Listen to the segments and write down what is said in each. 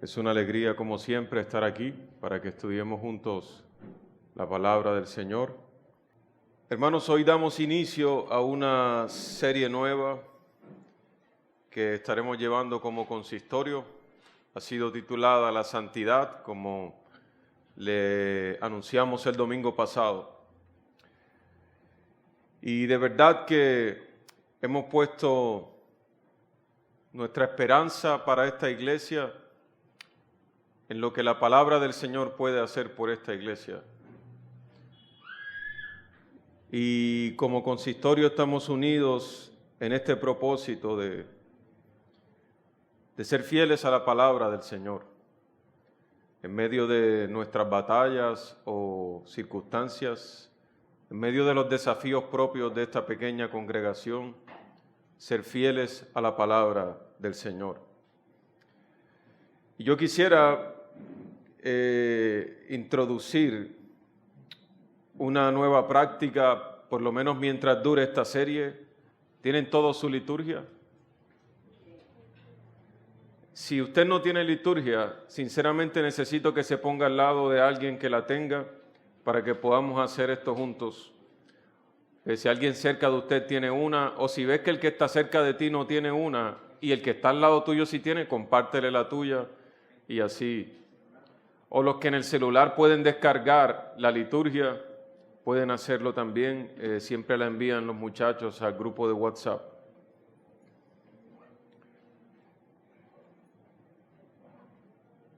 Es una alegría, como siempre, estar aquí para que estudiemos juntos la palabra del Señor. Hermanos, hoy damos inicio a una serie nueva que estaremos llevando como consistorio. Ha sido titulada La Santidad, como le anunciamos el domingo pasado. Y de verdad que hemos puesto nuestra esperanza para esta iglesia en lo que la palabra del Señor puede hacer por esta iglesia. Y como consistorio estamos unidos en este propósito de ser fieles a la palabra del Señor. En medio de nuestras batallas o circunstancias, en medio de los desafíos propios de esta pequeña congregación, ser fieles a la palabra del Señor. Y yo quisiera introducir una nueva práctica, por lo menos mientras dure esta serie. ¿Tienen todos su liturgia? Si usted no tiene liturgia, sinceramente necesito que se ponga al lado de alguien que la tenga para que podamos hacer esto juntos. Si alguien cerca de usted tiene una, o si ves que el que está cerca de ti no tiene una y el que está al lado tuyo sí tiene, compártele la tuya y así. O los que en el celular pueden descargar la liturgia, pueden hacerlo también. Siempre la envían los muchachos al grupo de WhatsApp.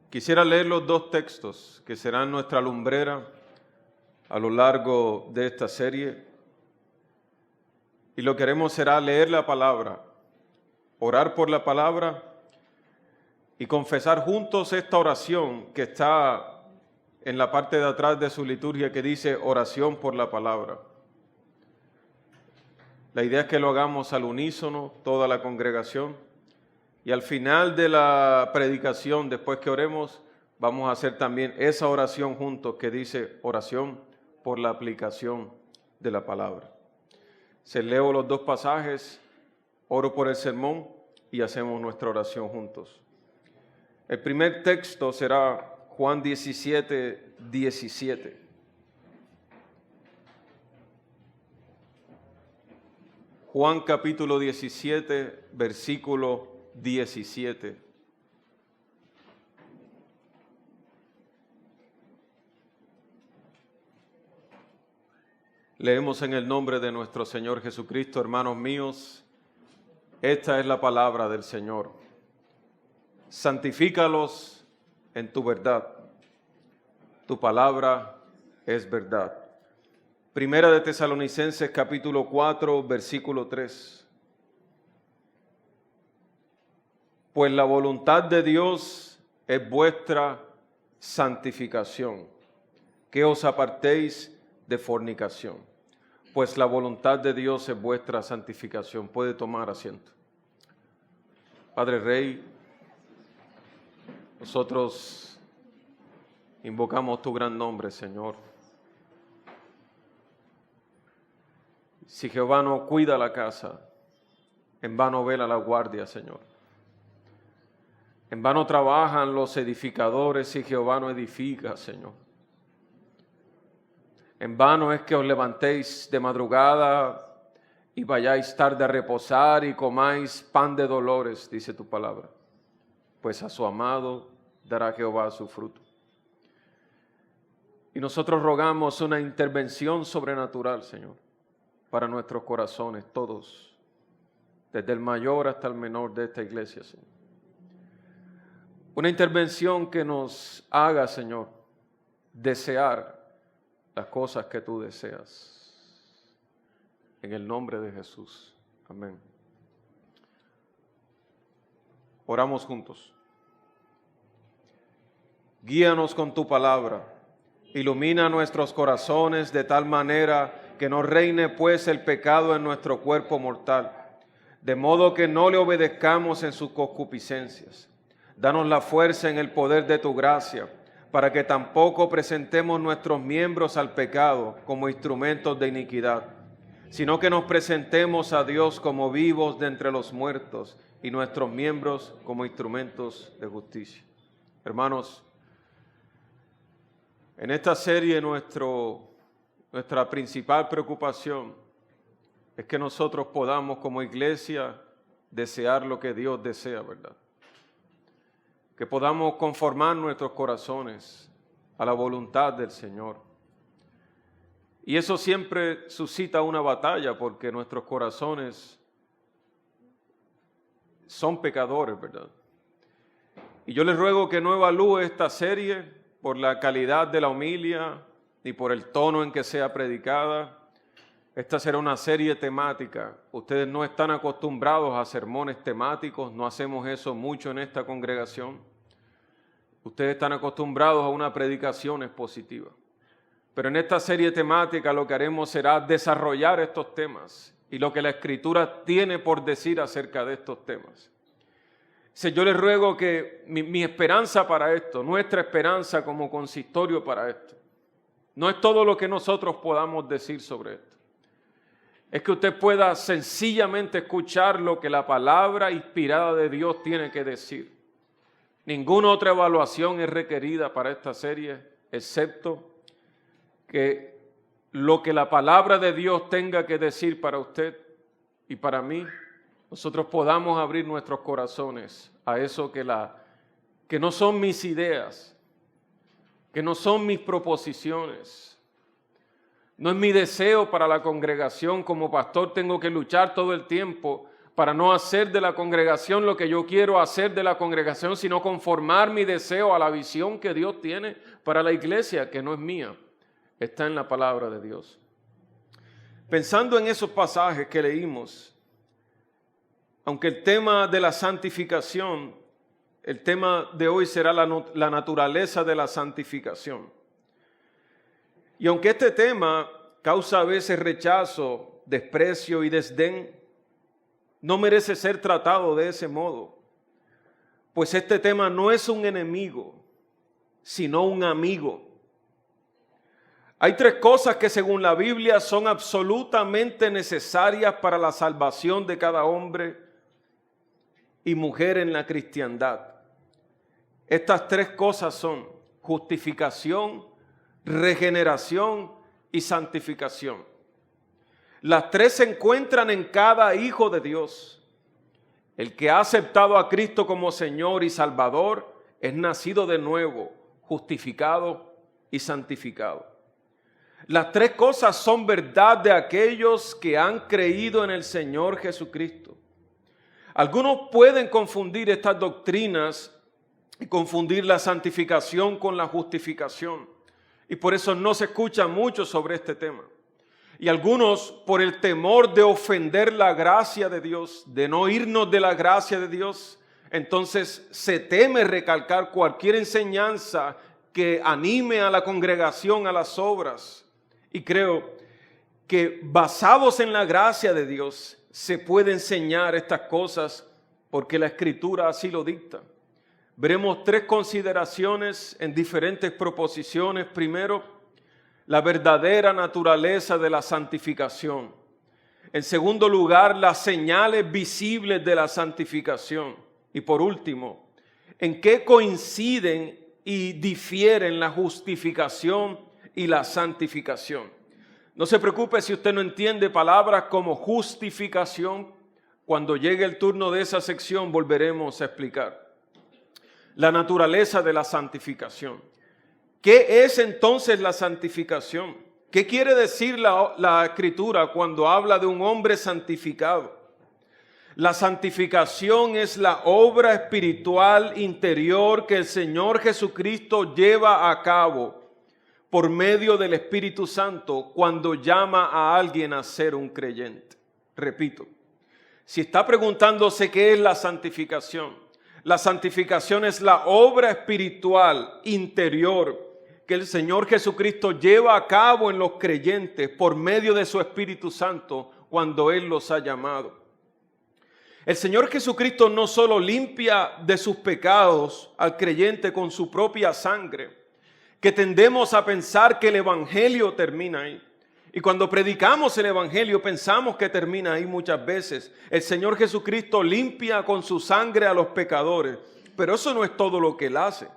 Quisiera leer los dos textos que serán nuestra lumbrera a lo largo de esta serie. Y lo que haremos será leer la palabra, orar por la palabra y confesar juntos esta oración que está en la parte de atrás de su liturgia, que dice oración por la palabra. La idea es que lo hagamos al unísono, toda la congregación, y al final de la predicación, después que oremos, vamos a hacer también esa oración juntos que dice oración por la aplicación de la palabra. Se leo los dos pasajes, oro por el sermón y hacemos nuestra oración juntos. El primer texto será Juan 17, 17. Juan capítulo 17, versículo 17. Leemos en el nombre de nuestro Señor Jesucristo. Hermanos míos, esta es la palabra del Señor. Santifícalos en tu verdad. Tu palabra es verdad. Primera de Tesalonicenses capítulo 4, versículo 3. Pues la voluntad de Dios es vuestra santificación, que os apartéis de fornicación. Pues la voluntad de Dios es vuestra santificación. Puede tomar asiento. Padre Rey, nosotros invocamos tu gran nombre, Señor. Si Jehová no cuida la casa, en vano vela la guardia, Señor. En vano trabajan los edificadores si Jehová no edifica, Señor. En vano es que os levantéis de madrugada y vayáis tarde a reposar y comáis pan de dolores, dice tu palabra. Pues a su amado dará Jehová su fruto. Y nosotros rogamos una intervención sobrenatural, Señor, para nuestros corazones, todos, desde el mayor hasta el menor de esta iglesia, Señor. Una intervención que nos haga, Señor, desear las cosas que tú deseas. En el nombre de Jesús. Amén. Oramos juntos. Guíanos con tu palabra. Ilumina nuestros corazones de tal manera que no reine pues el pecado en nuestro cuerpo mortal, de modo que no le obedezcamos en sus concupiscencias. Danos la fuerza en el poder de tu gracia, para que tampoco presentemos nuestros miembros al pecado como instrumentos de iniquidad, sino que nos presentemos a Dios como vivos de entre los muertos y nuestros miembros como instrumentos de justicia. Hermanos, en esta serie nuestra principal preocupación es que nosotros podamos como iglesia desear lo que Dios desea, ¿verdad? Que podamos conformar nuestros corazones a la voluntad del Señor. Y eso siempre suscita una batalla porque nuestros corazones son pecadores, ¿verdad? Y yo les ruego que no evalúe esta serie por la calidad de la homilia ni por el tono en que sea predicada. Esta será una serie temática. Ustedes no están acostumbrados a sermones temáticos, no hacemos eso mucho en esta congregación. Ustedes están acostumbrados a una predicación expositiva. Pero en esta serie temática lo que haremos será desarrollar estos temas y lo que la Escritura tiene por decir acerca de estos temas. Yo les ruego que mi esperanza para esto, nuestra esperanza como consistorio para esto, no es todo lo que nosotros podamos decir sobre esto. Es que usted pueda sencillamente escuchar lo que la palabra inspirada de Dios tiene que decir. Ninguna otra evaluación es requerida para esta serie, excepto que lo que la palabra de Dios tenga que decir para usted y para mí, nosotros podamos abrir nuestros corazones a eso que no son mis ideas, que no son mis proposiciones. No es mi deseo para la congregación. Como pastor tengo que luchar todo el tiempo para no hacer de la congregación lo que yo quiero hacer de la congregación, sino conformar mi deseo a la visión que Dios tiene para la iglesia, que no es mía, está en la palabra de Dios. Pensando en esos pasajes que leímos, aunque el tema de la santificación, el tema de hoy será la naturaleza de la santificación. Y aunque este tema causa a veces rechazo, desprecio y desdén, no merece ser tratado de ese modo, pues este tema no es un enemigo, sino un amigo. Hay tres cosas que según la Biblia son absolutamente necesarias para la salvación de cada hombre y mujer en la cristiandad. Estas tres cosas son justificación, regeneración y santificación. Las tres se encuentran en cada hijo de Dios. El que ha aceptado a Cristo como Señor y Salvador es nacido de nuevo, justificado y santificado. Las tres cosas son verdad de aquellos que han creído en el Señor Jesucristo. Algunos pueden confundir estas doctrinas y confundir la santificación con la justificación. Y por eso no se escucha mucho sobre este tema. Y algunos, por el temor de ofender la gracia de Dios, de no irnos de la gracia de Dios, entonces se teme recalcar cualquier enseñanza que anime a la congregación a las obras. Y creo que basados en la gracia de Dios se puede enseñar estas cosas porque la Escritura así lo dicta. Veremos tres consideraciones en diferentes proposiciones. Primero, la verdadera naturaleza de la santificación. En segundo lugar, las señales visibles de la santificación. Y por último, en qué coinciden y difieren la justificación y la santificación. No se preocupe si usted no entiende palabras como justificación. Cuando llegue el turno de esa sección volveremos a explicar la naturaleza de la santificación. ¿Qué es entonces la santificación? ¿Qué quiere decir la Escritura cuando habla de un hombre santificado? La santificación es la obra espiritual interior que el Señor Jesucristo lleva a cabo por medio del Espíritu Santo cuando llama a alguien a ser un creyente. Repito, si está preguntándose qué es la santificación es la obra espiritual interior que el Señor Jesucristo lleva a cabo en los creyentes por medio de su Espíritu Santo cuando Él los ha llamado. El Señor Jesucristo no solo limpia de sus pecados al creyente con su propia sangre, que tendemos a pensar que el Evangelio termina ahí. Y cuando predicamos el Evangelio pensamos que termina ahí muchas veces. El Señor Jesucristo limpia con su sangre a los pecadores, pero eso no es todo lo que Él hace.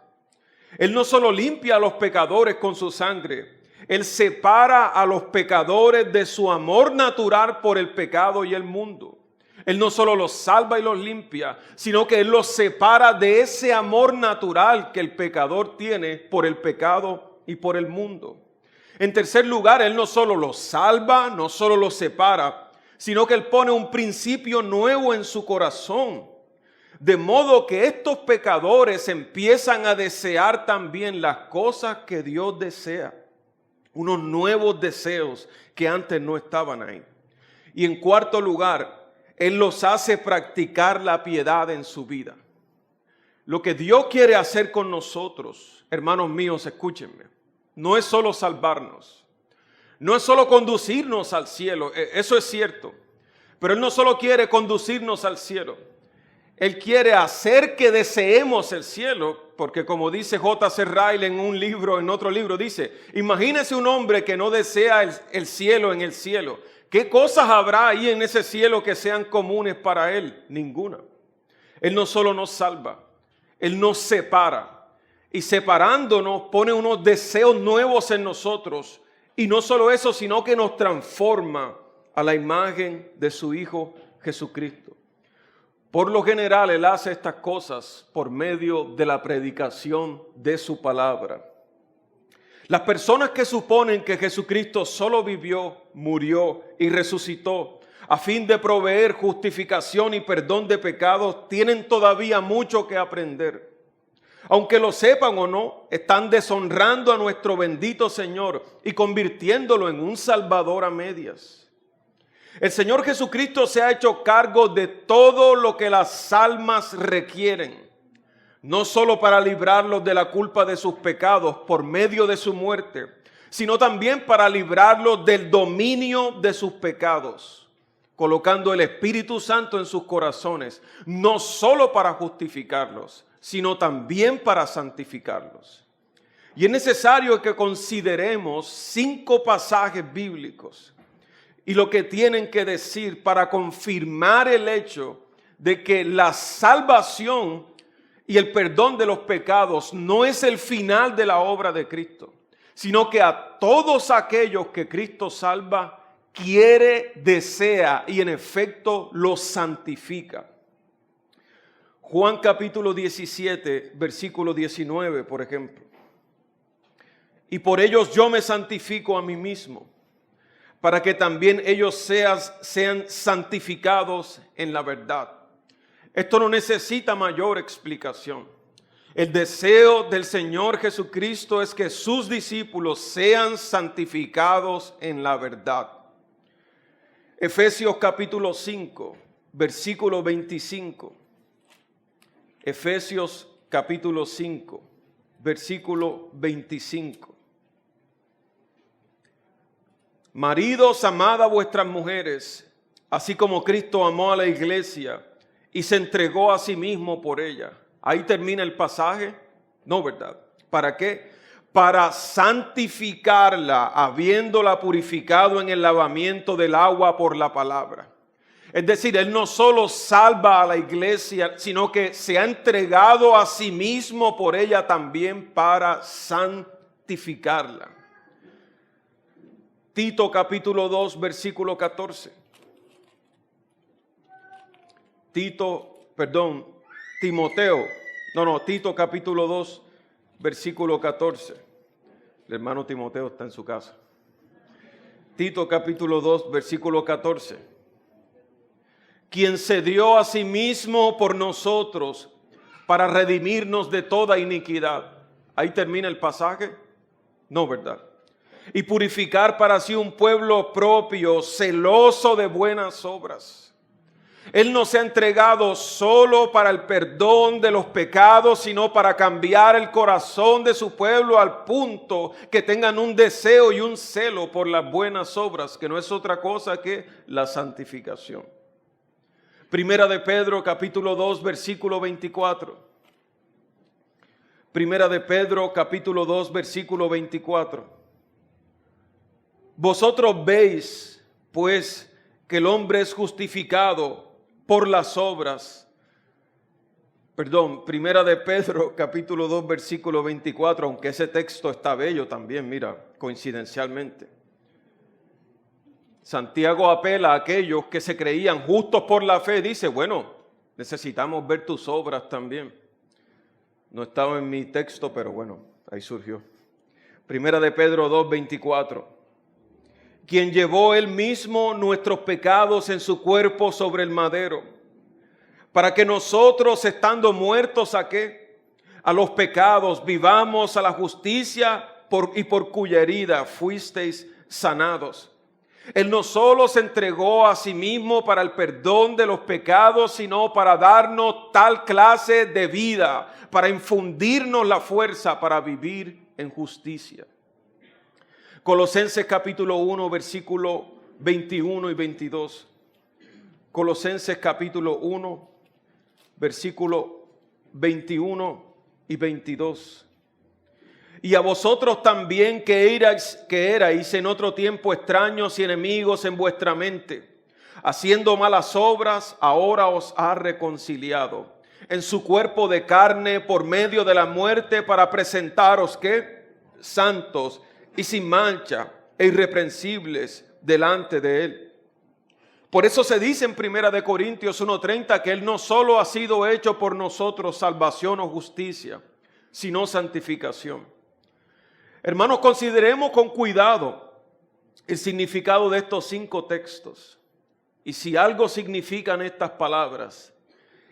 Él no solo limpia a los pecadores con su sangre, Él separa a los pecadores de su amor natural por el pecado y el mundo. Él no solo los salva y los limpia, sino que Él los separa de ese amor natural que el pecador tiene por el pecado y por el mundo. En tercer lugar, Él no solo los salva, no solo los separa, sino que Él pone un principio nuevo en su corazón. De modo que estos pecadores empiezan a desear también las cosas que Dios desea. Unos nuevos deseos que antes no estaban ahí. Y en cuarto lugar, Él los hace practicar la piedad en su vida. Lo que Dios quiere hacer con nosotros, hermanos míos, escúchenme, no es solo salvarnos, no es solo conducirnos al cielo, eso es cierto, pero Él no solo quiere conducirnos al cielo, Él quiere hacer que deseemos el cielo, porque como dice J.C. Ryle en otro libro, dice, imagínese un hombre que no desea el cielo en el cielo. ¿Qué cosas habrá ahí en ese cielo que sean comunes para Él? Ninguna. Él no solo nos salva, Él nos separa. Y separándonos pone unos deseos nuevos en nosotros. Y no solo eso, sino que nos transforma a la imagen de su Hijo Jesucristo. Por lo general, Él hace estas cosas por medio de la predicación de su palabra. Las personas que suponen que Jesucristo solo vivió, murió y resucitó a fin de proveer justificación y perdón de pecados, tienen todavía mucho que aprender. Aunque lo sepan o no, están deshonrando a nuestro bendito Señor y convirtiéndolo en un Salvador a medias. El Señor Jesucristo se ha hecho cargo de todo lo que las almas requieren, no solo para librarlos de la culpa de sus pecados por medio de su muerte, sino también para librarlos del dominio de sus pecados, colocando el Espíritu Santo en sus corazones, no solo para justificarlos, sino también para santificarlos. Y es necesario que consideremos 5 pasajes bíblicos y lo que tienen que decir para confirmar el hecho de que la salvación y el perdón de los pecados no es el final de la obra de Cristo, sino que a todos aquellos que Cristo salva, quiere, desea y en efecto los santifica. Juan capítulo 17, versículo 19, por ejemplo. Y por ellos yo me santifico a mí mismo, para que también ellos sean santificados en la verdad. Esto no necesita mayor explicación. El deseo del Señor Jesucristo es que sus discípulos sean santificados en la verdad. Efesios capítulo 5, versículo 25. Efesios capítulo 5, versículo 25. Maridos, amad a vuestras mujeres, así como Cristo amó a la iglesia y se entregó a sí mismo por ella. Ahí termina el pasaje. No, ¿verdad? ¿Para qué? Para santificarla, habiéndola purificado en el lavamiento del agua por la palabra. Es decir, Él no solo salva a la iglesia, sino que se ha entregado a sí mismo por ella también para santificarla. Tito capítulo 2, versículo 14. Tito capítulo 2, versículo 14. El hermano Timoteo está en su casa. Tito capítulo 2, versículo 14. Quien se dio a sí mismo por nosotros para redimirnos de toda iniquidad. Ahí termina el pasaje. No, ¿verdad? Y purificar para sí un pueblo propio, celoso de buenas obras. Él no se ha entregado solo para el perdón de los pecados, sino para cambiar el corazón de su pueblo al punto que tengan un deseo y un celo por las buenas obras, que no es otra cosa que la santificación. Primera de Pedro, capítulo 2, versículo 24. Primera de Pedro, capítulo 2, versículo 24. Vosotros veis, pues, que el hombre es justificado por las obras Primera de Pedro, capítulo 2, versículo 24, aunque ese texto está bello también, mira, coincidencialmente. Santiago apela a aquellos que se creían justos por la fe, dice, bueno, necesitamos ver tus obras también. No estaba en mi texto, pero bueno, ahí surgió. Primera de Pedro 2, 24. Quien llevó él mismo nuestros pecados en su cuerpo sobre el madero, para que nosotros, estando muertos ¿a qué? A los pecados, vivamos a la justicia y por cuya herida fuisteis sanados. Él no solo se entregó a sí mismo para el perdón de los pecados, sino para darnos tal clase de vida, para infundirnos la fuerza para vivir en justicia. Colosenses capítulo 1, versículo 21 y 22. Colosenses capítulo 1, versículo 21 y 22. Y a vosotros también que erais en otro tiempo extraños y enemigos en vuestra mente, haciendo malas obras, ahora os ha reconciliado en su cuerpo de carne por medio de la muerte, para presentaros ¿qué? Santos y sin mancha e irreprensibles delante de él. Por eso se dice en Primera de Corintios 1:30 que él no solo ha sido hecho por nosotros salvación o justicia, sino santificación. Hermanos, consideremos con cuidado el significado de estos 5 textos. Y si algo significan estas palabras,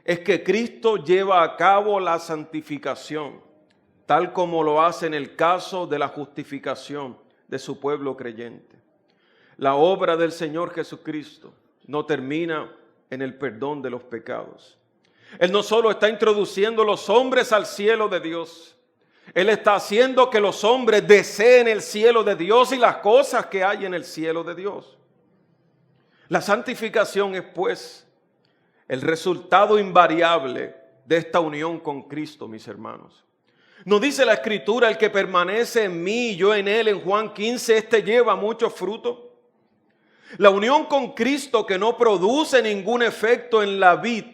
es que Cristo lleva a cabo la santificación, tal como lo hace en el caso de la justificación de su pueblo creyente. La obra del Señor Jesucristo no termina en el perdón de los pecados. Él no solo está introduciendo a los hombres al cielo de Dios, Él está haciendo que los hombres deseen el cielo de Dios y las cosas que hay en el cielo de Dios. La santificación es, pues, el resultado invariable de esta unión con Cristo, mis hermanos. ¿No dice la Escritura, el que permanece en mí y yo en él, en Juan 15, este lleva mucho fruto? La unión con Cristo, que no produce ningún efecto en la vid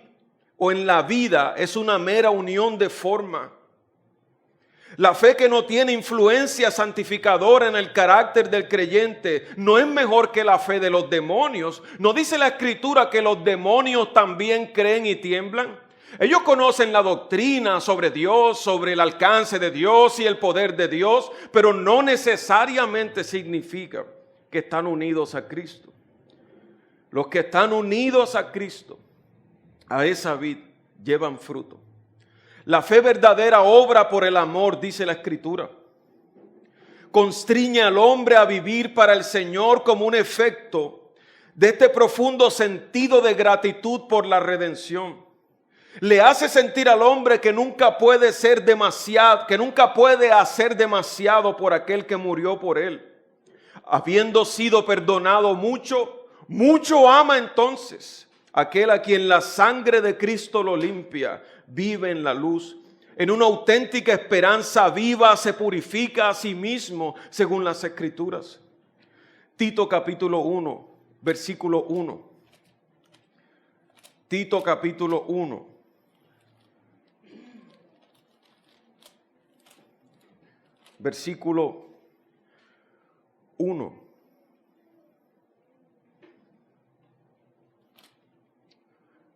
o en la vida, es una mera unión de forma. La fe que no tiene influencia santificadora en el carácter del creyente no es mejor que la fe de los demonios. ¿No dice la Escritura que los demonios también creen y tiemblan? Ellos conocen la doctrina sobre Dios, sobre el alcance de Dios y el poder de Dios, pero no necesariamente significa que están unidos a Cristo. Los que están unidos a Cristo, a esa vid, llevan fruto. La fe verdadera obra por el amor, dice la Escritura. Constriñe al hombre a vivir para el Señor como un efecto de este profundo sentido de gratitud por la redención. Le hace sentir al hombre que nunca puede hacer demasiado por aquel que murió por él. Habiendo sido perdonado mucho, mucho ama entonces aquel a quien la sangre de Cristo lo limpia. Vive en la luz, en una auténtica esperanza viva, se purifica a sí mismo según las Escrituras. Tito capítulo 1, versículo 1. Tito capítulo 1. Versículo 1.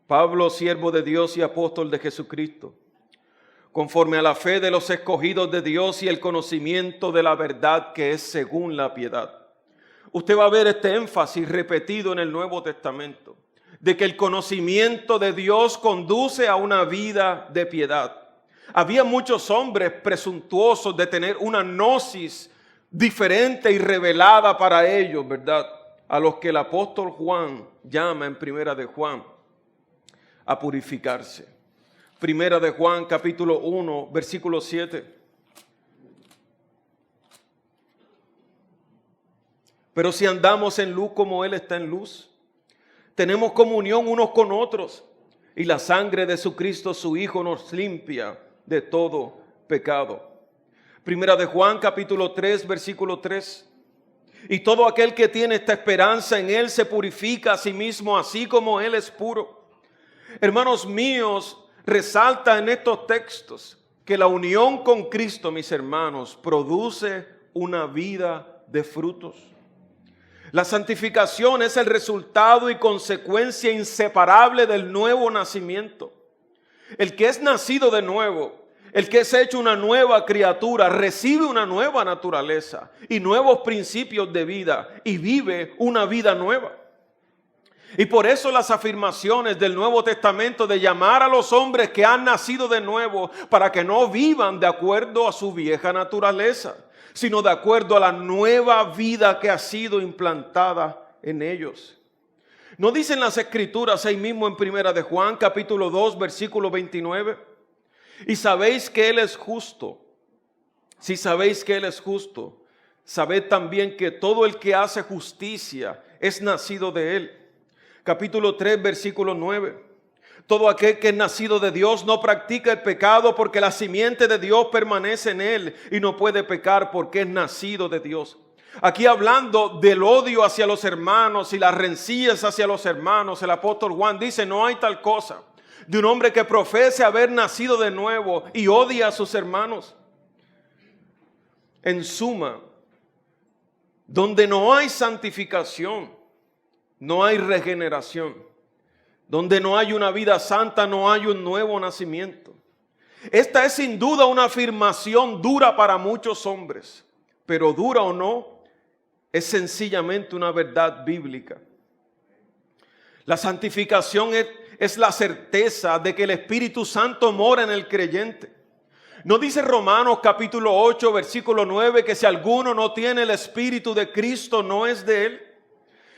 Pablo, siervo de Dios y apóstol de Jesucristo, conforme a la fe de los escogidos de Dios y el conocimiento de la verdad que es según la piedad. Usted va a ver este énfasis repetido en el Nuevo Testamento, de que el conocimiento de Dios conduce a una vida de piedad. Había muchos hombres presuntuosos de tener una gnosis diferente y revelada para ellos, ¿verdad? A los que el apóstol Juan llama en Primera de Juan a purificarse. Primera de Juan capítulo 1, versículo 7. Pero si andamos en luz como Él está en luz, tenemos comunión unos con otros, y la sangre de su Cristo, su Hijo, nos limpia de todo pecado. Primera de Juan capítulo 3, versículo 3. Y todo aquel que tiene esta esperanza en Él se purifica a sí mismo, así como Él es puro. Hermanos míos, resalta en estos textos que la unión con Cristo, mis hermanos, produce una vida de frutos. La santificación es el resultado y consecuencia inseparable del nuevo nacimiento. El que es nacido de nuevo, el que es hecho una nueva criatura, recibe una nueva naturaleza y nuevos principios de vida y vive una vida nueva. Y por eso las afirmaciones del Nuevo Testamento de llamar a los hombres que han nacido de nuevo para que no vivan de acuerdo a su vieja naturaleza, sino de acuerdo a la nueva vida que ha sido implantada en ellos. ¿No dicen las Escrituras ahí mismo en Primera de Juan, capítulo 2, versículo 29? Y sabéis que Él es justo. Si sabéis que Él es justo, sabed también que todo el que hace justicia es nacido de Él. Capítulo 3, versículo 9. Todo aquel que es nacido de Dios no practica el pecado, porque la simiente de Dios permanece en él y no puede pecar porque es nacido de Dios. Aquí hablando del odio hacia los hermanos y las rencillas hacia los hermanos, el apóstol Juan dice: no hay tal cosa de un hombre que profese haber nacido de nuevo y odia a sus hermanos. En suma, donde no hay santificación, no hay regeneración. Donde no hay una vida santa, no hay un nuevo nacimiento. Esta es sin duda una afirmación dura para muchos hombres, pero dura o no, es sencillamente una verdad bíblica. La santificación es la certeza de que el Espíritu Santo mora en el creyente. ¿No dice Romanos capítulo 8, versículo 9, que si alguno no tiene el Espíritu de Cristo, no es de él?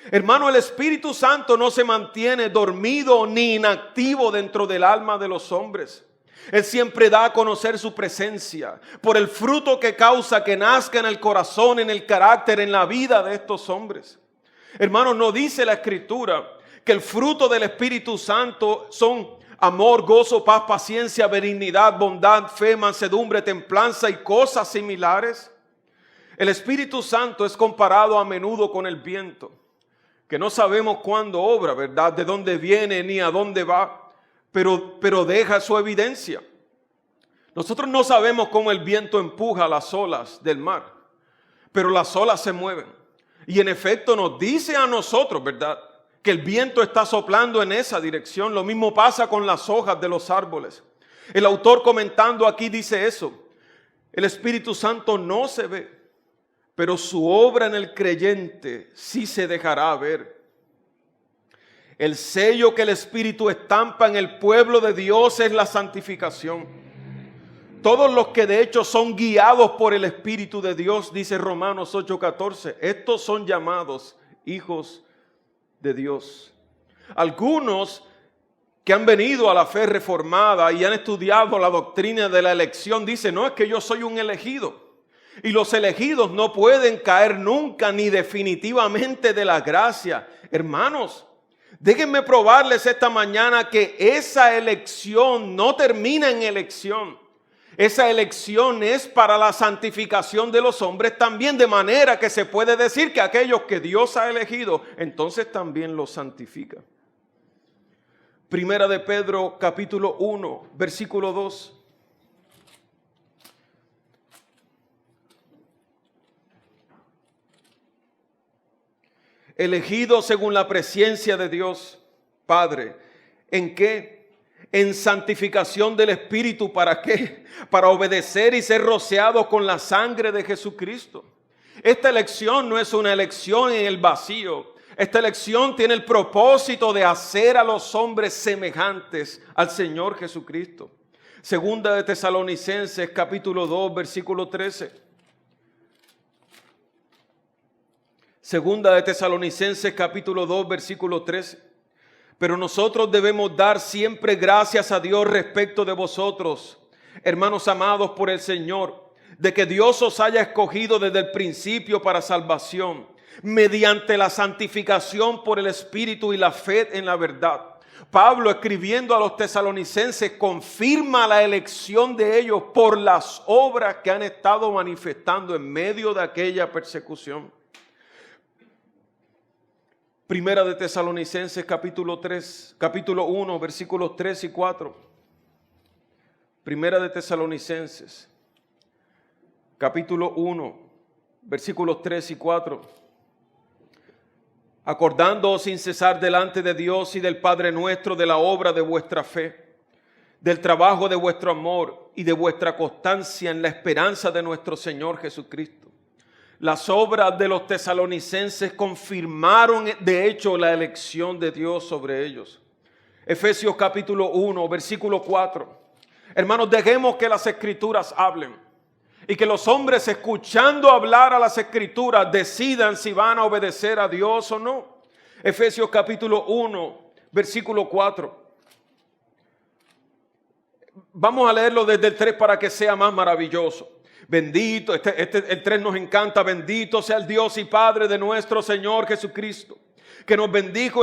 Hermano, el Espíritu Santo no se mantiene dormido ni inactivo dentro del alma de los hombres. Él siempre da a conocer su presencia por el fruto que causa que nazca en el corazón, en el carácter, en la vida de estos hombres. Hermano, no dice la Escritura que el fruto del Espíritu Santo son amor, gozo, paz, paciencia, benignidad, bondad, fe, mansedumbre, templanza y cosas similares. El Espíritu Santo es comparado a menudo con el viento, que no sabemos cuándo obra, ¿verdad? De dónde viene ni a dónde va, pero deja su evidencia. Nosotros no sabemos cómo el viento empuja las olas del mar, pero las olas se mueven. Y en efecto nos dice a nosotros, ¿verdad?, que el viento está soplando en esa dirección. Lo mismo pasa con las hojas de los árboles. El autor comentando aquí dice eso: el Espíritu Santo no se ve, pero su obra en el creyente sí se dejará ver. El sello que el Espíritu estampa en el pueblo de Dios es la santificación. Todos los que de hecho son guiados por el Espíritu de Dios, dice Romanos 8:14, estos son llamados hijos de Dios. Algunos que han venido a la fe reformada y han estudiado la doctrina de la elección dicen: no, es que yo soy un elegido. Y los elegidos no pueden caer nunca ni definitivamente de la gracia. Hermanos, déjenme probarles esta mañana que esa elección no termina en elección. Esa elección es para la santificación de los hombres también, de manera que se puede decir que aquellos que Dios ha elegido, entonces también los santifica. Primera de Pedro, capítulo 1, versículo 2. Elegido según la presencia de Dios Padre. ¿En qué? En santificación del Espíritu. ¿Para qué? Para obedecer y ser rociados con la sangre de Jesucristo. Esta elección no es una elección en el vacío. Esta elección tiene el propósito de hacer a los hombres semejantes al Señor Jesucristo. Segunda de Tesalonicenses, capítulo 2, versículo 13. Segunda de Tesalonicenses capítulo 2 versículo 13. Pero nosotros debemos dar siempre gracias a Dios respecto de vosotros, hermanos amados por el Señor, de que Dios os haya escogido desde el principio para salvación, mediante la santificación por el Espíritu y la fe en la verdad. Pablo, escribiendo a los tesalonicenses, confirma la elección de ellos por las obras que han estado manifestando en medio de aquella persecución. Primera de Tesalonicenses capítulo 1, versículos 3 y 4. Primera de Tesalonicenses, capítulo 1, versículos 3 y 4. Acordándoos sin cesar delante de Dios y del Padre nuestro de la obra de vuestra fe, del trabajo de vuestro amor y de vuestra constancia en la esperanza de nuestro Señor Jesucristo. Las obras de los tesalonicenses confirmaron de hecho la elección de Dios sobre ellos. Efesios capítulo 1, versículo 4. Hermanos, dejemos que las Escrituras hablen y que los hombres, escuchando hablar a las Escrituras, decidan si van a obedecer a Dios o no. Efesios capítulo 1, versículo 4. Vamos a leerlo desde el 3 para que sea más maravilloso. Bendito, el 3 nos encanta. Bendito sea el Dios y Padre de nuestro Señor Jesucristo, que nos bendijo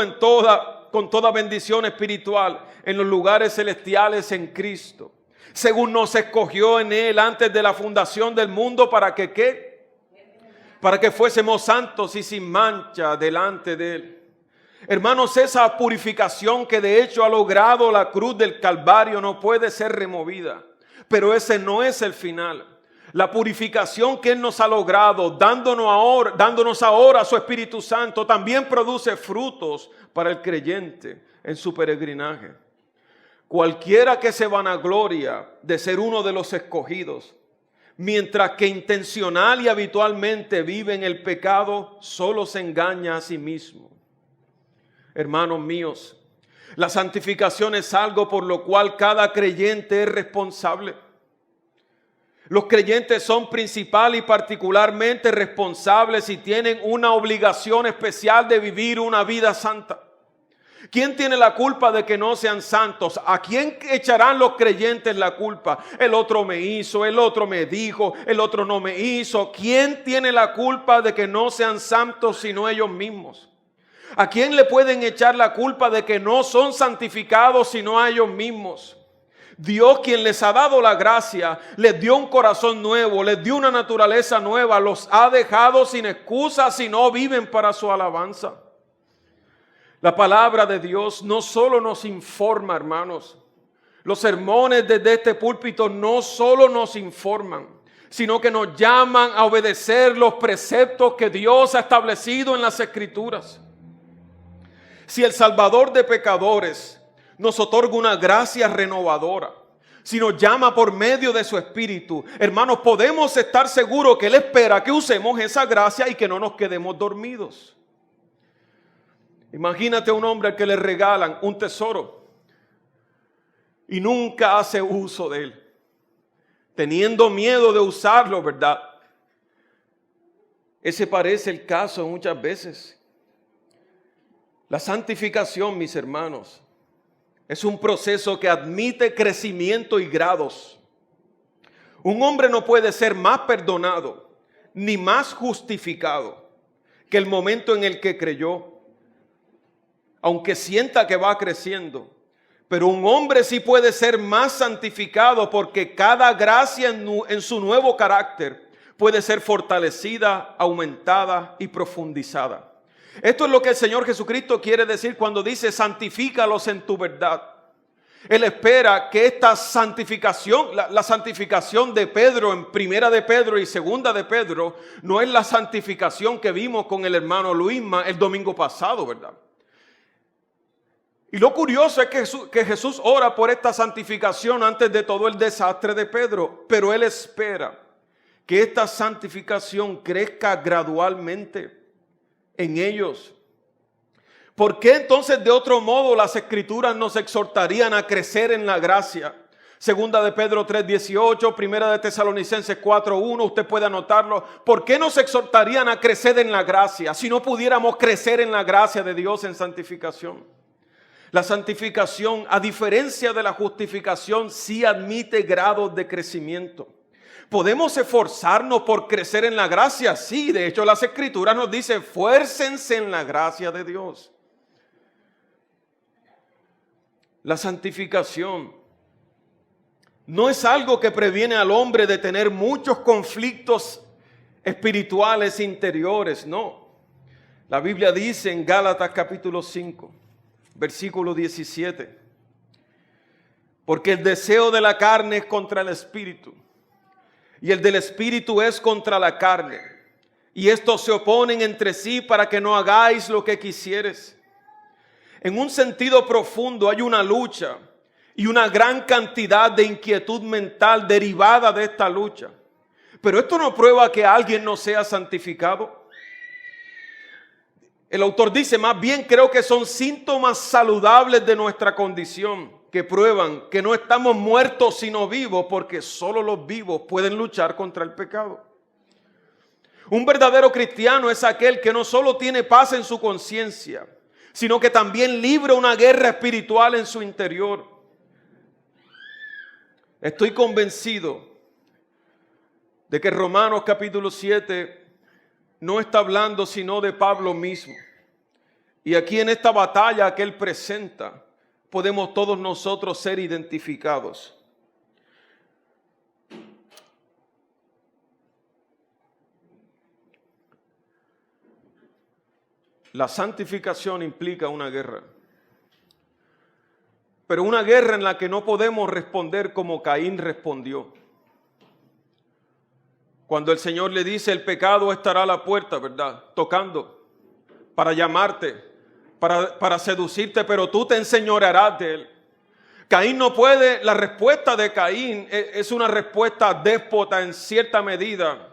con toda bendición espiritual en los lugares celestiales en Cristo, según nos escogió en Él antes de la fundación del mundo, para que ¿qué? Para que fuésemos santos y sin mancha delante de Él. Hermanos, esa purificación que de hecho ha logrado la cruz del Calvario no puede ser removida, pero ese no es el final. La purificación que Él nos ha logrado, dándonos ahora su Espíritu Santo, también produce frutos para el creyente en su peregrinaje. Cualquiera que se vanagloria de ser uno de los escogidos, mientras que intencional y habitualmente vive en el pecado, solo se engaña a sí mismo. Hermanos míos, la santificación es algo por lo cual cada creyente es responsable. Los creyentes son principal y particularmente responsables y tienen una obligación especial de vivir una vida santa. ¿Quién tiene la culpa de que no sean santos? ¿A quién echarán los creyentes la culpa? El otro me hizo, el otro me dijo, el otro no me hizo. ¿Quién tiene la culpa de que no sean santos sino ellos mismos? ¿A quién le pueden echar la culpa de que no son santificados sino a ellos mismos? Dios, quien les ha dado la gracia, les dio un corazón nuevo, les dio una naturaleza nueva, los ha dejado sin excusa si no viven para su alabanza. La palabra de Dios no solo nos informa, hermanos. Los sermones desde este púlpito no solo nos informan, sino que nos llaman a obedecer los preceptos que Dios ha establecido en las Escrituras. Si el Salvador de pecadores nos otorga una gracia renovadora, si nos llama por medio de su Espíritu, hermanos, podemos estar seguros que Él espera que usemos esa gracia y que no nos quedemos dormidos. Imagínate a un hombre al que le regalan un tesoro y nunca hace uso de él, teniendo miedo de usarlo, ¿verdad? Ese parece el caso muchas veces. La santificación, mis hermanos, es un proceso que admite crecimiento y grados. Un hombre no puede ser más perdonado ni más justificado que el momento en el que creyó, aunque sienta que va creciendo. Pero un hombre sí puede ser más santificado porque cada gracia en su nuevo carácter puede ser fortalecida, aumentada y profundizada. Esto es lo que el Señor Jesucristo quiere decir cuando dice santifícalos en tu verdad. Él espera que esta santificación, la santificación de Pedro en Primera de Pedro y Segunda de Pedro, no es la santificación que vimos con el hermano Luisma el domingo pasado, ¿verdad? Y lo curioso es que Jesús ora por esta santificación antes de todo el desastre de Pedro, pero Él espera que esta santificación crezca gradualmente en ellos. ¿Por qué entonces de otro modo las Escrituras nos exhortarían a crecer en la gracia? Segunda de Pedro 3:18, Primera de Tesalonicenses 4:1, usted puede anotarlo. ¿Por qué nos exhortarían a crecer en la gracia si no pudiéramos crecer en la gracia de Dios en santificación? La santificación, a diferencia de la justificación, sí admite grados de crecimiento. ¿Podemos esforzarnos por crecer en la gracia? Sí, de hecho las Escrituras nos dicen, esfuércense en la gracia de Dios. La santificación no es algo que previene al hombre de tener muchos conflictos espirituales interiores, no. La Biblia dice en Gálatas capítulo 5, versículo 17, Porque el deseo de la carne es contra el espíritu, y el del espíritu es contra la carne. Y estos se oponen entre sí para que no hagáis lo que quisieres. En un sentido profundo hay una lucha y una gran cantidad de inquietud mental derivada de esta lucha. Pero esto no prueba que alguien no sea santificado. El autor dice, más bien creo que son síntomas saludables de nuestra condición, que prueban que no estamos muertos sino vivos, porque solo los vivos pueden luchar contra el pecado. Un verdadero cristiano es aquel que no solo tiene paz en su conciencia, sino que también libra una guerra espiritual en su interior. Estoy convencido de que Romanos capítulo 7 no está hablando sino de Pablo mismo. Y aquí en esta batalla que él presenta, podemos todos nosotros ser identificados. La santificación implica una guerra, pero una guerra en la que no podemos responder como Caín respondió. Cuando el Señor le dice, el pecado estará a la puerta, ¿verdad? Tocando, para llamarte, para seducirte, pero tú te enseñorearás de él. Caín no puede, la respuesta de Caín es una respuesta déspota en cierta medida.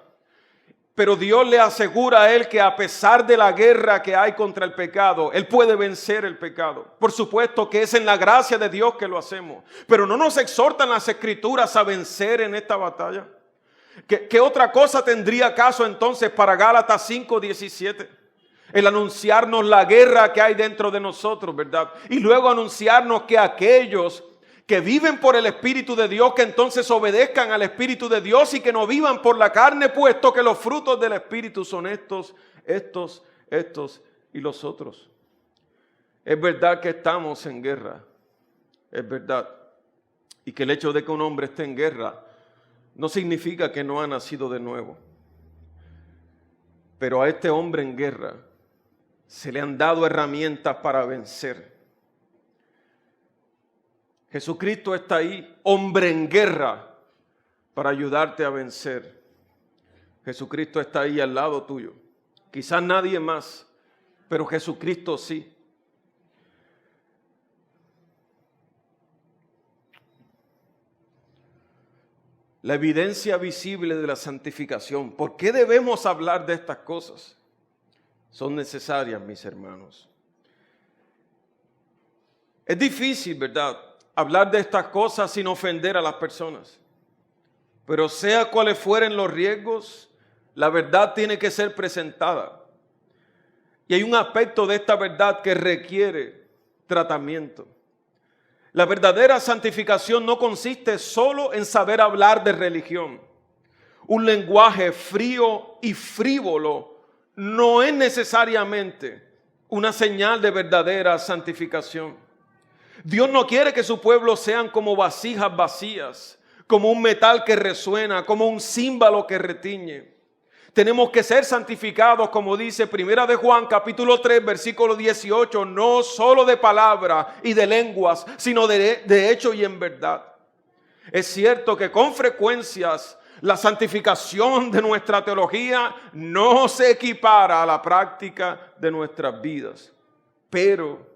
Pero Dios le asegura a él que a pesar de la guerra que hay contra el pecado, él puede vencer el pecado. Por supuesto que es en la gracia de Dios que lo hacemos. Pero no nos exhortan las Escrituras a vencer en esta batalla. ¿Qué otra cosa tendría caso entonces para Gálatas 5:17? El anunciarnos la guerra que hay dentro de nosotros, ¿verdad? Y luego anunciarnos que aquellos que viven por el Espíritu de Dios, que entonces obedezcan al Espíritu de Dios y que no vivan por la carne, puesto que los frutos del Espíritu son estos y los otros. Es verdad que estamos en guerra, es verdad. Y que el hecho de que un hombre esté en guerra no significa que no ha nacido de nuevo. Pero a este hombre en guerra se le han dado herramientas para vencer. Jesucristo está ahí, hombre en guerra, para ayudarte a vencer. Jesucristo está ahí al lado tuyo. Quizás nadie más, pero Jesucristo sí. La evidencia visible de la santificación. ¿Por qué debemos hablar de estas cosas? Son necesarias, mis hermanos. Es difícil, ¿verdad?, hablar de estas cosas sin ofender a las personas. Pero sea cuales fueren los riesgos, la verdad tiene que ser presentada. Y hay un aspecto de esta verdad que requiere tratamiento. La verdadera santificación no consiste solo en saber hablar de religión. Un lenguaje frío y frívolo no es necesariamente una señal de verdadera santificación. Dios no quiere que su pueblo sean como vasijas vacías, como un metal que resuena, como un címbalo que retiñe. Tenemos que ser santificados, como dice Primera de Juan, capítulo 3, versículo 18, no solo de palabra y de lenguas, sino de hecho y en verdad. Es cierto que con frecuencias la santificación de nuestra teología no se equipara a la práctica de nuestras vidas, pero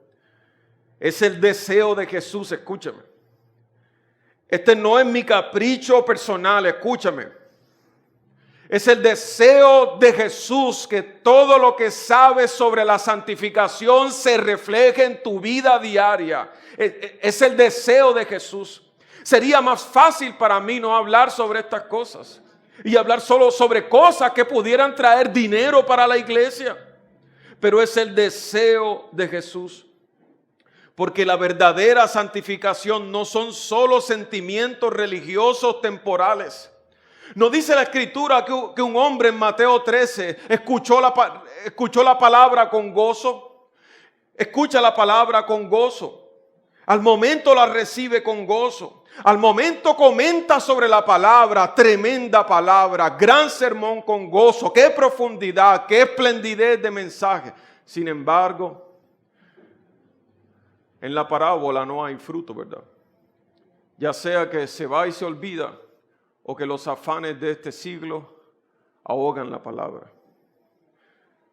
es el deseo de Jesús, escúchame. Este no es mi capricho personal, escúchame. Es el deseo de Jesús que todo lo que sabes sobre la santificación se refleje en tu vida diaria. Es el deseo de Jesús. Sería más fácil para mí no hablar sobre estas cosas y hablar solo sobre cosas que pudieran traer dinero para la iglesia. Pero es el deseo de Jesús. Porque la verdadera santificación no son solo sentimientos religiosos temporales. No dice la Escritura que un hombre en Mateo 13 escuchó la palabra con gozo. Escucha la palabra con gozo. Al momento la recibe con gozo. Al momento comenta sobre la palabra, tremenda palabra, gran sermón con gozo. Qué profundidad, qué esplendidez de mensaje. Sin embargo, en la parábola no hay fruto, ¿verdad? ya sea que se va y se olvida o que los afanes de este siglo ahogan la palabra.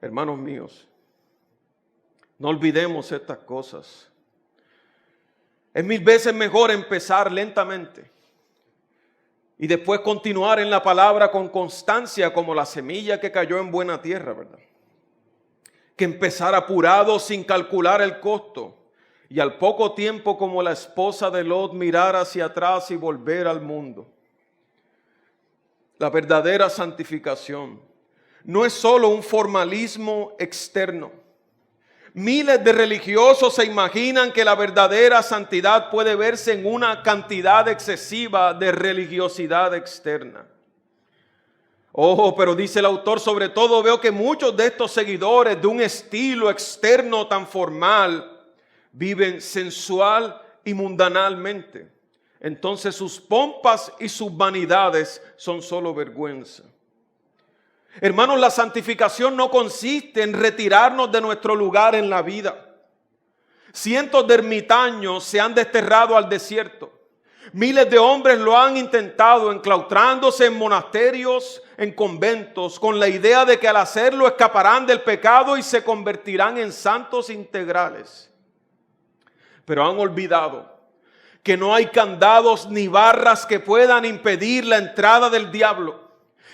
Hermanos míos, no olvidemos estas cosas. Es 1000 veces mejor empezar lentamente y después continuar en la palabra con constancia como la semilla que cayó en buena tierra, ¿verdad? Que empezar apurado sin calcular el costo y al poco tiempo como la esposa de Lot mirar hacia atrás y volver al mundo. La verdadera santificación no es solo un formalismo externo. Miles de religiosos se imaginan que la verdadera santidad puede verse en una cantidad excesiva de religiosidad externa. Ojo, pero dice el autor, sobre todo veo que muchos de estos seguidores de un estilo externo tan formal viven sensual y mundanalmente. Entonces sus pompas y sus vanidades son solo vergüenza. Hermanos, la santificación no consiste en retirarnos de nuestro lugar en la vida. Cientos de ermitaños se han desterrado al desierto. Miles de hombres lo han intentado enclaustrándose en monasterios, en conventos, con la idea de que al hacerlo escaparán del pecado y se convertirán en santos integrales. Pero han olvidado que no hay candados ni barras que puedan impedir la entrada del diablo.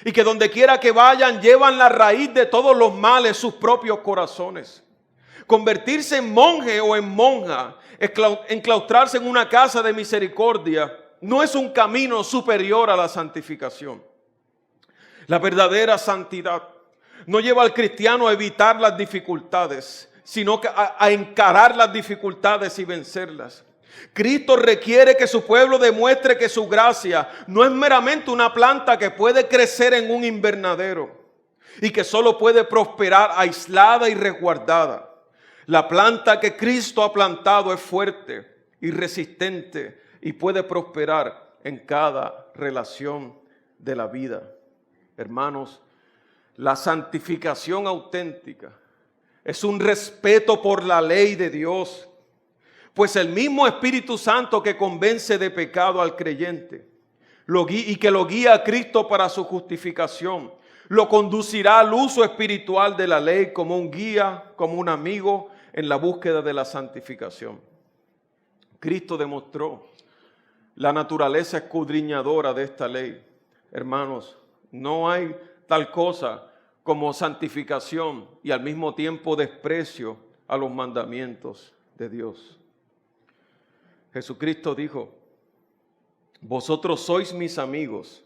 Y que donde quiera que vayan llevan la raíz de todos los males, sus propios corazones. Convertirse en monje o en monja, enclaustrarse en una casa de misericordia, no es un camino superior a la santificación. La verdadera santidad no lleva al cristiano a evitar las dificultades, sino que a encarar las dificultades y vencerlas. Cristo requiere que su pueblo demuestre que su gracia no es meramente una planta que puede crecer en un invernadero y que solo puede prosperar aislada y resguardada. La planta que Cristo ha plantado es fuerte y resistente y puede prosperar en cada relación de la vida. Hermanos, la santificación auténtica es un respeto por la ley de Dios. Pues el mismo Espíritu Santo que convence de pecado al creyente y que lo guía a Cristo para su justificación, lo conducirá al uso espiritual de la ley como un guía, como un amigo en la búsqueda de la santificación. Cristo demostró la naturaleza escudriñadora de esta ley. Hermanos, no hay tal cosa como santificación y al mismo tiempo desprecio a los mandamientos de Dios. Jesucristo dijo, vosotros sois mis amigos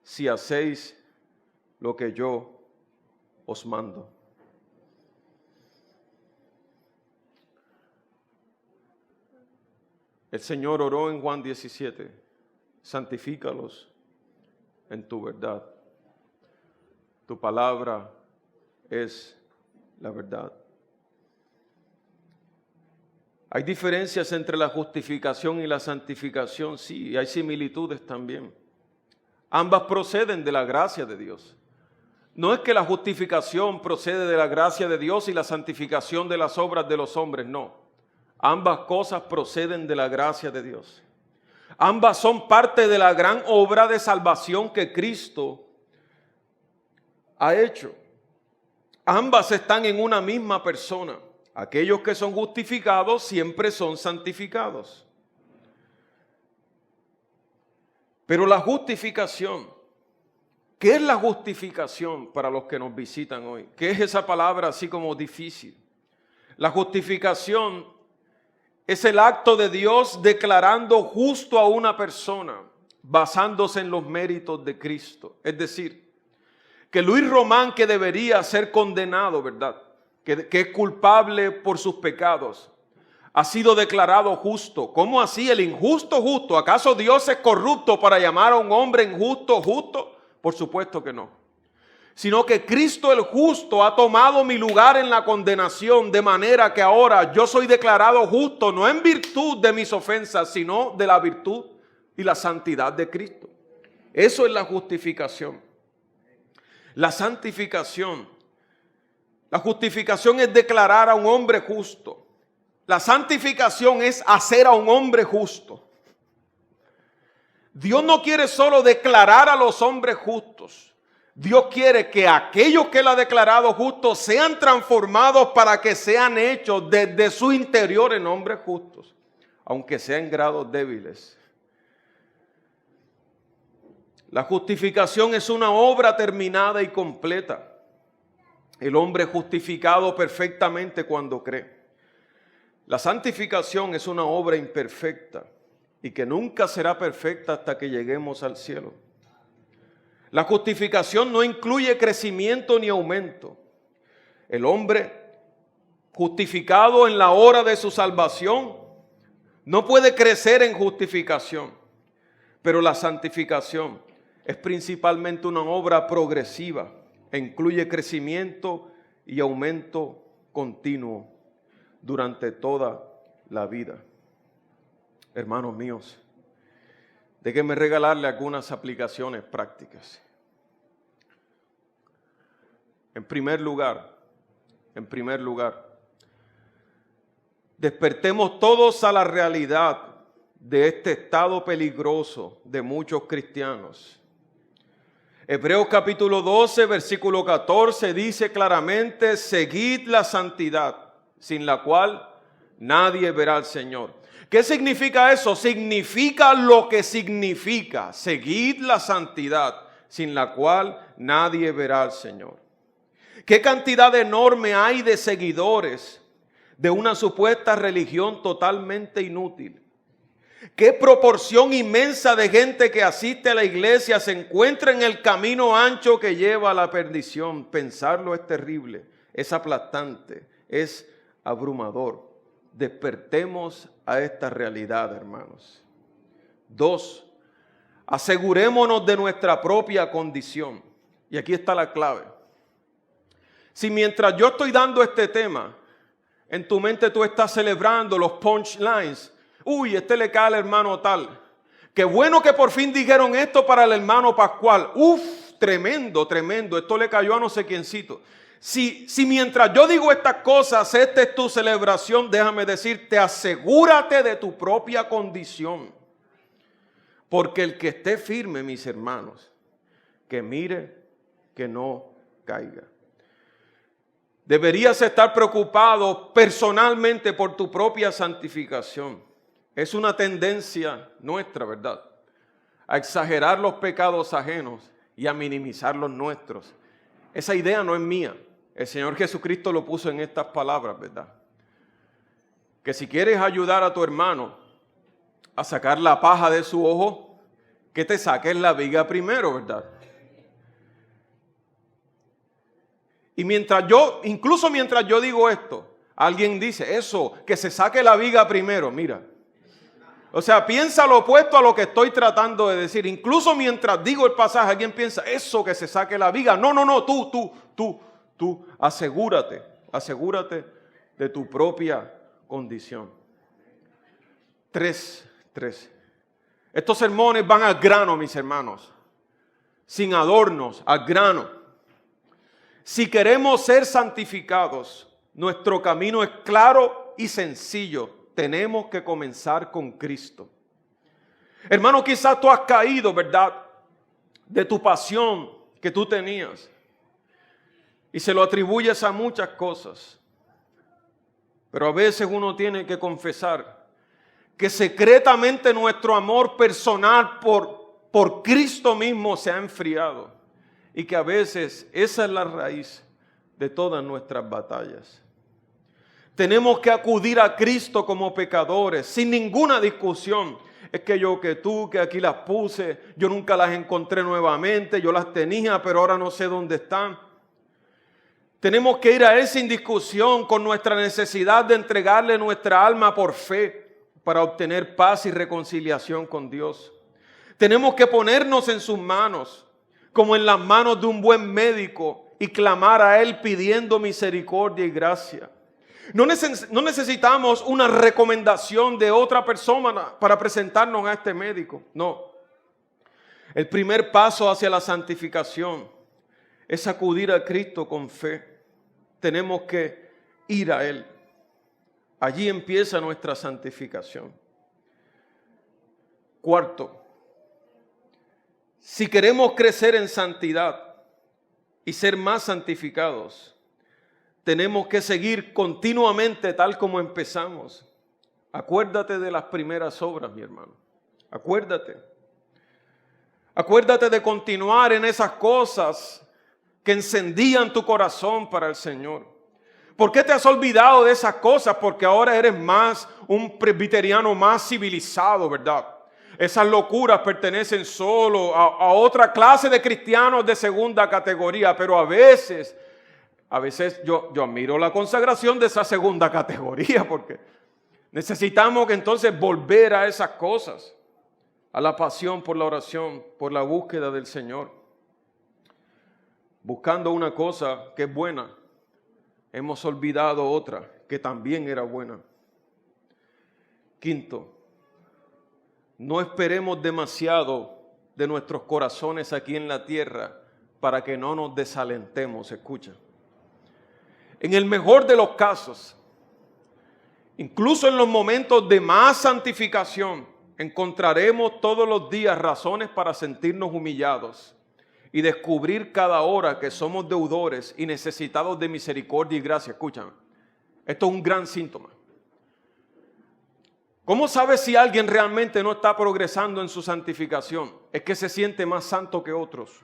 si hacéis lo que yo os mando. El Señor oró en Juan 17, santifícalos en tu verdad. Tu palabra es la verdad. Hay diferencias entre la justificación y la santificación, sí, y hay similitudes también. Ambas proceden de la gracia de Dios. No es que la justificación procede de la gracia de Dios y la santificación de las obras de los hombres, no. Ambas cosas proceden de la gracia de Dios. Ambas son parte de la gran obra de salvación que Cristo ha hecho. Ambas están en una misma persona. Aquellos que son justificados siempre son santificados. Pero la justificación, ¿qué es la justificación para los que nos visitan hoy? ¿Qué es esa palabra así como difícil? La justificación es el acto de Dios declarando justo a una persona basándose en los méritos de Cristo. Es decir, que Luis Román, que debería ser condenado, ¿verdad?, que es culpable por sus pecados, ha sido declarado justo. ¿Cómo así? El injusto justo. ¿Acaso Dios es corrupto para llamar a un hombre injusto justo? Por supuesto que no. Sino que Cristo el justo ha tomado mi lugar en la condenación, de manera que ahora yo soy declarado justo, no en virtud de mis ofensas, sino de la virtud y la santidad de Cristo. Eso es la justificación. La santificación. La justificación es declarar a un hombre justo. La santificación es hacer a un hombre justo. Dios no quiere solo declarar a los hombres justos. Dios quiere que aquellos que Él ha declarado justos sean transformados para que sean hechos desde su interior en hombres justos, aunque sean grados débiles. La justificación es una obra terminada y completa. El hombre es justificado perfectamente cuando cree. La santificación es una obra imperfecta y que nunca será perfecta hasta que lleguemos al cielo. La justificación no incluye crecimiento ni aumento. El hombre justificado en la hora de su salvación no puede crecer en justificación, pero la santificación es principalmente una obra progresiva e incluye crecimiento y aumento continuo durante toda la vida. Hermanos míos, déjenme regalarle algunas aplicaciones prácticas. En primer lugar, despertemos todos a la realidad de este estado peligroso de muchos cristianos. Hebreos capítulo 12, versículo 14 dice claramente: seguid la santidad, sin la cual nadie verá al Señor. ¿Qué significa eso? Significa lo que significa. Seguid la santidad, sin la cual nadie verá al Señor. ¿Qué cantidad enorme hay de seguidores de una supuesta religión totalmente inútil? ¿Qué proporción inmensa de gente que asiste a la iglesia se encuentra en el camino ancho que lleva a la perdición? Pensarlo es terrible, es aplastante, es abrumador. Despertemos a esta realidad, hermanos. 2, asegurémonos de nuestra propia condición. Y aquí está la clave. Si mientras yo estoy dando este tema, en tu mente tú estás celebrando los punchlines. Uy, le cae al hermano tal. Qué bueno que por fin dijeron esto para el hermano Pascual. Uf, tremendo, tremendo. Esto le cayó a no sé quiéncito. Si mientras yo digo estas cosas, esta es tu celebración, déjame decirte, asegúrate de tu propia condición. Porque el que esté firme, mis hermanos, que mire que no caiga. Deberías estar preocupado personalmente por tu propia santificación. Es una tendencia nuestra, ¿verdad?, a exagerar los pecados ajenos y a minimizar los nuestros. Esa idea no es mía. El Señor Jesucristo lo puso en estas palabras, ¿verdad? Que si quieres ayudar a tu hermano a sacar la paja de su ojo, que te saques la viga primero, ¿verdad? Y incluso mientras yo digo esto, alguien dice, eso, que se saque la viga primero, mira. O sea, piensa lo opuesto a lo que estoy tratando de decir. Incluso mientras digo el pasaje, alguien piensa, eso, que se saque la viga. No, tú, asegúrate de tu propia condición. 3. Estos sermones van al grano, mis hermanos, sin adornos, al grano. Si queremos ser santificados, nuestro camino es claro y sencillo. Tenemos que comenzar con Cristo. Hermano, quizás tú has caído, ¿verdad?, de tu pasión que tú tenías y se lo atribuyes a muchas cosas. Pero a veces uno tiene que confesar que secretamente nuestro amor personal por Cristo mismo se ha enfriado. Y que a veces esa es la raíz de todas nuestras batallas. Tenemos que acudir a Cristo como pecadores, sin ninguna discusión. Es que yo, que tú, que aquí las puse, yo nunca las encontré nuevamente, yo las tenía, pero ahora no sé dónde están. Tenemos que ir a Él sin discusión, con nuestra necesidad de entregarle nuestra alma por fe, para obtener paz y reconciliación con Dios. Tenemos que ponernos en sus manos, como en las manos de un buen médico, y clamar a Él pidiendo misericordia y gracia. No necesitamos una recomendación de otra persona para presentarnos a este médico. No. El primer paso hacia la santificación es acudir a Cristo con fe. Tenemos que ir a Él. Allí empieza nuestra santificación. 4. Si queremos crecer en santidad y ser más santificados, tenemos que seguir continuamente tal como empezamos. Acuérdate de las primeras obras, mi hermano. Acuérdate. Acuérdate de continuar en esas cosas que encendían tu corazón para el Señor. ¿Por qué te has olvidado de esas cosas? Porque ahora eres más un presbiteriano más civilizado, ¿verdad? Esas locuras pertenecen solo a otra clase de cristianos de segunda categoría, pero a veces yo admiro la consagración de esa segunda categoría, porque necesitamos que entonces volver a esas cosas, a la pasión por la oración, por la búsqueda del Señor. Buscando una cosa que es buena, hemos olvidado otra que también era buena. Quinto, no esperemos demasiado de nuestros corazones aquí en la tierra para que no nos desalentemos. Escucha. En el mejor de los casos, incluso en los momentos de más santificación, encontraremos todos los días razones para sentirnos humillados y descubrir cada hora que somos deudores y necesitados de misericordia y gracia. Escúchame, esto es un gran síntoma. ¿Cómo sabes si alguien realmente no está progresando en su santificación? Es que se siente más santo que otros.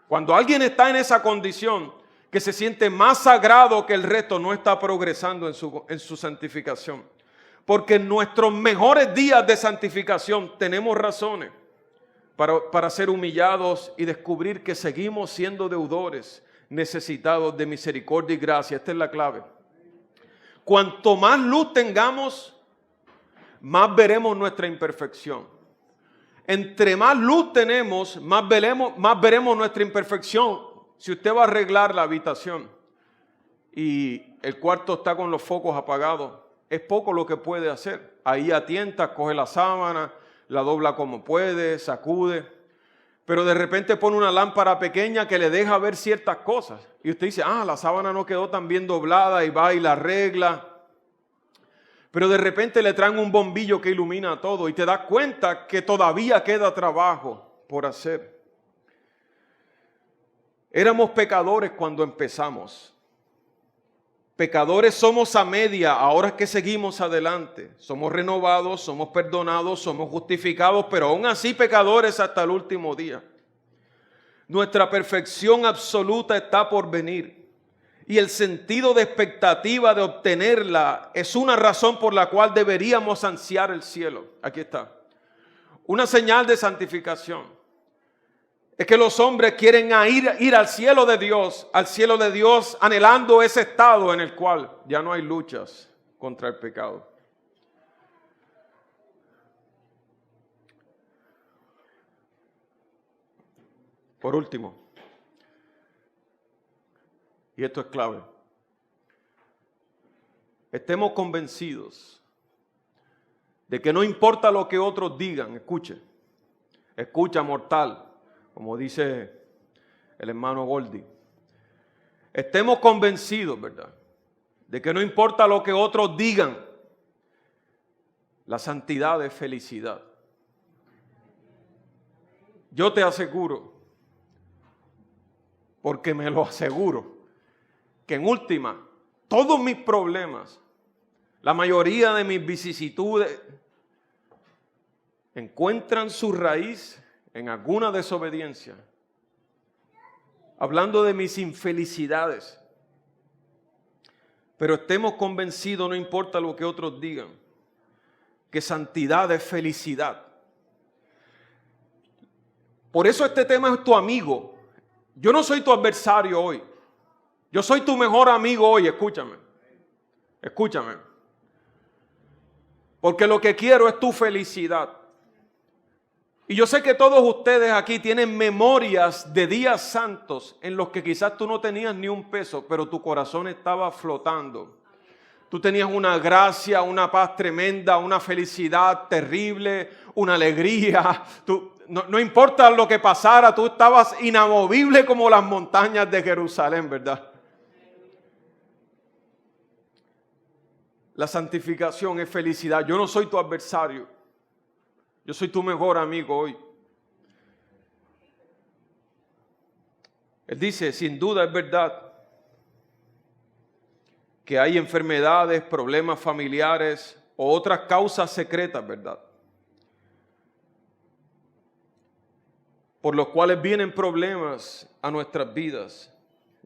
Cuando alguien está en esa condición, que se siente más sagrado que el resto, no está progresando en su santificación. Porque en nuestros mejores días de santificación tenemos razones para ser humillados y descubrir que seguimos siendo deudores, necesitados de misericordia y gracia. Esta es la clave. Cuanto más luz tengamos, más veremos nuestra imperfección. Entre más luz tenemos, más veremos nuestra imperfección. Si usted va a arreglar la habitación y el cuarto está con los focos apagados, es poco lo que puede hacer. Ahí atienta, coge la sábana, la dobla como puede, sacude. Pero de repente pone una lámpara pequeña que le deja ver ciertas cosas. Y usted dice, la sábana no quedó tan bien doblada, y va y la arregla. Pero de repente le traen un bombillo que ilumina todo y te das cuenta que todavía queda trabajo por hacer. Éramos pecadores cuando empezamos. Pecadores somos a media, ahora es que seguimos adelante. Somos renovados, somos perdonados, somos justificados, pero aún así pecadores hasta el último día. Nuestra perfección absoluta está por venir. Y el sentido de expectativa de obtenerla es una razón por la cual deberíamos ansiar el cielo. Aquí está. Una señal de santificación es que los hombres quieren ir al cielo de Dios anhelando ese estado en el cual ya no hay luchas contra el pecado. Por último, y esto es clave, estemos convencidos de que no importa lo que otros digan. Escucha mortal, como dice el hermano Goldie. Estemos convencidos, ¿verdad?, de que no importa lo que otros digan, la santidad es felicidad. Yo te aseguro, porque me lo aseguro, que en última, todos mis problemas, la mayoría de mis vicisitudes, encuentran su raíz en alguna desobediencia. Hablando de mis infelicidades. Pero estemos convencidos, no importa lo que otros digan, que santidad es felicidad. Por eso este tema es tu amigo. Yo no soy tu adversario hoy. Yo soy tu mejor amigo hoy, escúchame. Escúchame. Porque lo que quiero es tu felicidad. Y yo sé que todos ustedes aquí tienen memorias de días santos en los que quizás tú no tenías ni un peso, pero tu corazón estaba flotando. Tú tenías una gracia, una paz tremenda, una felicidad terrible, una alegría. No importa lo que pasara, tú estabas inamovible como las montañas de Jerusalén, ¿verdad? La santificación es felicidad. Yo no soy tu adversario. Yo soy tu mejor amigo hoy. Él dice, sin duda es verdad que hay enfermedades, problemas familiares o otras causas secretas, ¿verdad?, por los cuales vienen problemas a nuestras vidas.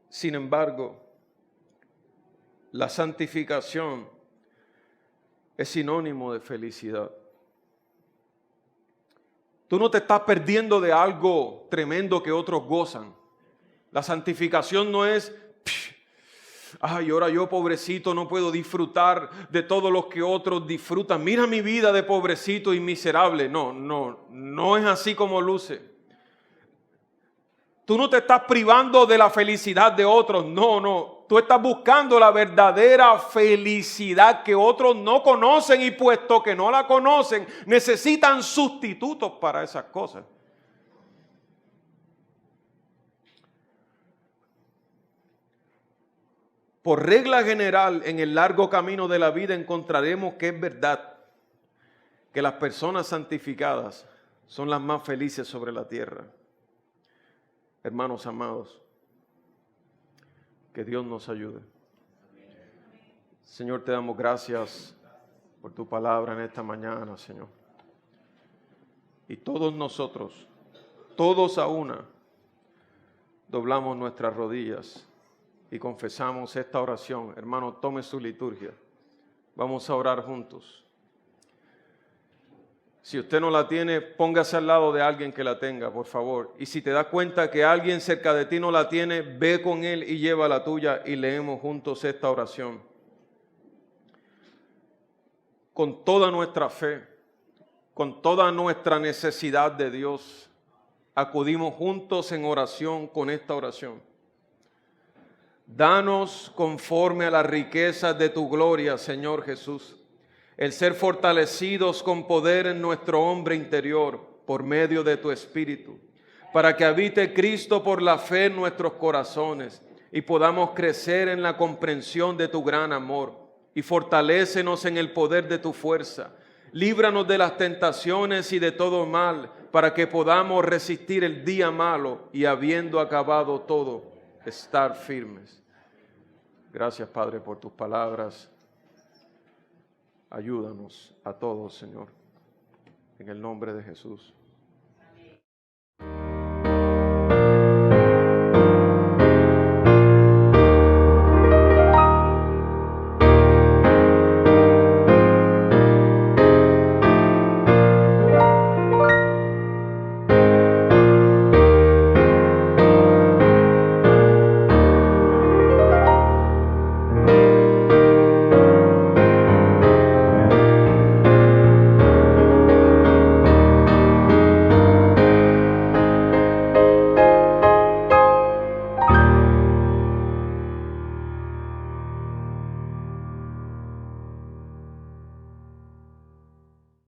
Sin embargo, la santificación es sinónimo de felicidad. Tú no te estás perdiendo de algo tremendo que otros gozan. La santificación no es, ay, ahora yo pobrecito no puedo disfrutar de todo lo que otros disfrutan. Mira mi vida de pobrecito y miserable. No es así como luce. Tú no te estás privando de la felicidad de otros, no. Tú estás buscando la verdadera felicidad que otros no conocen y puesto que no la conocen, necesitan sustitutos para esas cosas. Por regla general, en el largo camino de la vida encontraremos que es verdad que las personas santificadas son las más felices sobre la tierra. Hermanos amados, que Dios nos ayude. Señor, te damos gracias por tu palabra en esta mañana, Señor. Y todos nosotros, todos a una, doblamos nuestras rodillas y confesamos esta oración. Hermano, tome su liturgia. Vamos a orar juntos. Si usted no la tiene, póngase al lado de alguien que la tenga, por favor. Y si te das cuenta que alguien cerca de ti no la tiene, ve con él y lleva la tuya y leemos juntos esta oración. Con toda nuestra fe, con toda nuestra necesidad de Dios, acudimos juntos en oración con esta oración. Danos conforme a las riquezas de tu gloria, Señor Jesús, el ser fortalecidos con poder en nuestro hombre interior por medio de tu Espíritu, para que habite Cristo por la fe en nuestros corazones y podamos crecer en la comprensión de tu gran amor, y fortalécenos en el poder de tu fuerza. Líbranos de las tentaciones y de todo mal, para que podamos resistir el día malo y, habiendo acabado todo, estar firmes. Gracias, Padre, por tus palabras. Ayúdanos a todos, Señor, en el nombre de Jesús.